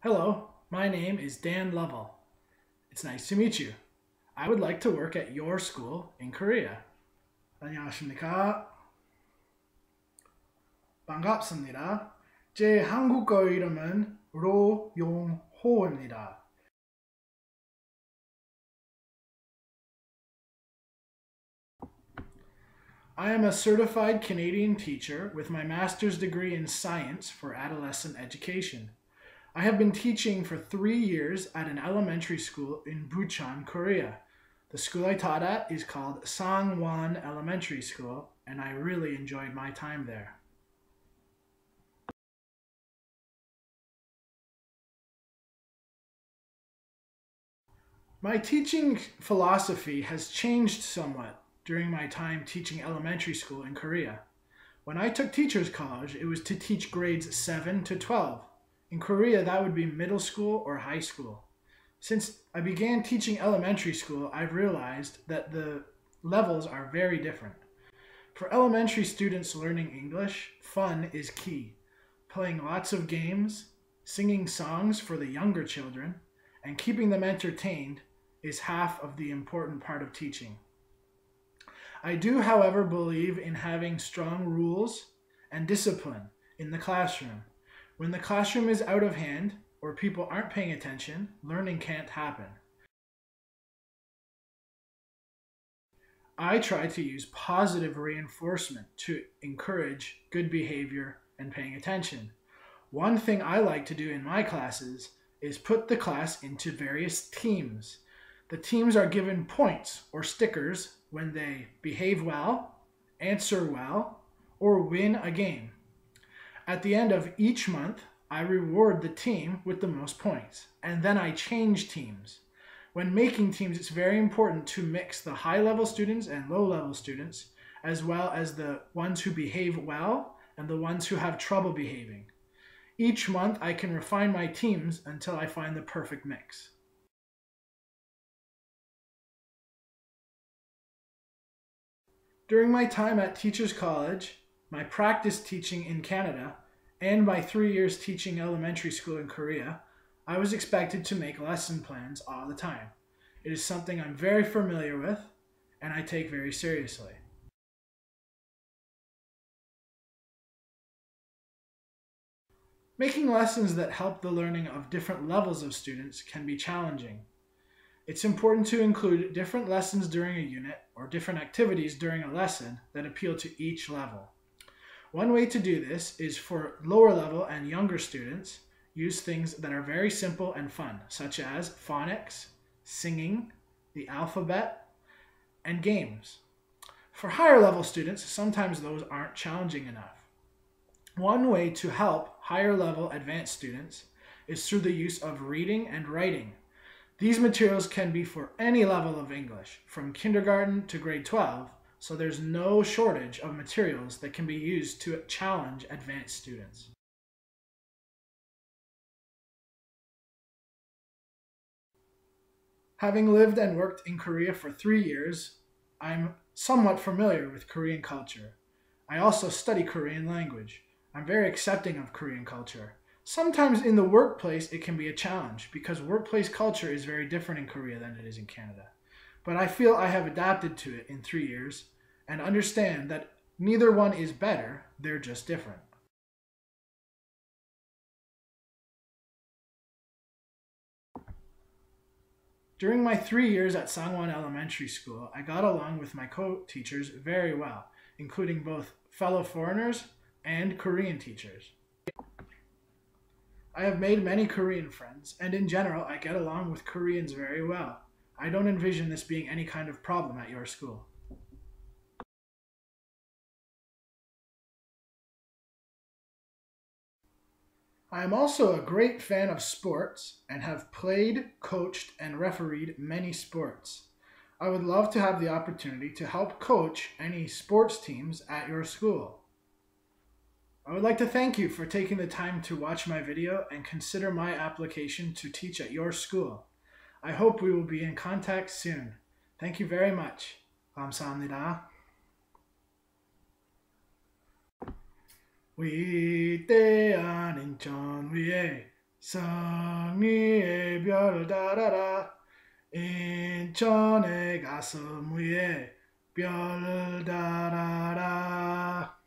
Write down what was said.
Hello, my name is Dan Lovell. It's nice to meet you. I would like to work at your school in Korea. 안녕하십니까? 반갑습니다. 제 한국어 이름은 로용호입니다. I am a certified Canadian teacher with my master's degree in science for adolescent education. I have been teaching for 3 years at an elementary school in Bucheon, Korea. The school I taught at is called Sangwon Elementary School, and I really enjoyed my time there. My teaching philosophy has changed somewhat during my time teaching elementary school in Korea. When I took teacher's college, it was to teach grades 7 to 12. In Korea, that would be middle school or high school. Since I began teaching elementary school, I've realized that the levels are very different. For elementary students learning English, fun is key. Playing lots of games, singing songs for the younger children, and keeping them entertained is half of the important part of teaching. I do, however, believe in having strong rules and discipline in the classroom. When the classroom is out of hand or people aren't paying attention, learning can't happen. I try to use positive reinforcement to encourage good behavior and paying attention. One thing I like to do in my classes is put the class into various teams. The teams are given points or stickers when they behave well, answer well, or win a game. At the end of each month, I reward the team with the most points, and then I change teams. When making teams, it's very important to mix the high-level students and low-level students, as well as the ones who behave well and the ones who have trouble behaving. Each month, I can refine my teams until I find the perfect mix. During my time at Teachers College, my practice teaching in Canada, and my 3 years teaching elementary school in Korea, I was expected to make lesson plans all the time. It is something I'm very familiar with and I take very seriously. Making lessons that help the learning of different levels of students can be challenging. It's important to include different lessons during a unit or different activities during a lesson that appeal to each level. One way to do this is for lower level and younger students, use things that are very simple and fun, such as phonics, singing, the alphabet, and games. For higher level students, sometimes those aren't challenging enough. One way to help higher level advanced students is through the use of reading and writing. These materials can be for any level of English, from kindergarten to grade 12, so there's no shortage of materials that can be used to challenge advanced students. Having lived and worked in Korea for 3 years, I'm somewhat familiar with Korean culture. I also study Korean language. I'm very accepting of Korean culture. Sometimes in the workplace it can be a challenge because workplace culture is very different in Korea than it is in Canada. But I feel I have adapted to it in 3 years and understand that neither one is better, they're just different. During my 3 years at Sangwon Elementary School, I got along with my co-teachers very well, including both fellow foreigners and Korean teachers. I have made many Korean friends, and in general, I get along with Koreans very well. I don't envision this being any kind of problem at your school. I am also a great fan of sports and have played, coached, and refereed many sports. I would love to have the opportunity to help coach any sports teams at your school. I would like to thank you for taking the time to watch my video and consider my application to teach at your school. I hope we will be in contact soon. Thank you very much. 감사합니다. 위대한 인천 위에 성리의 별을 따라라 인천의 가슴 위에 별을 달아라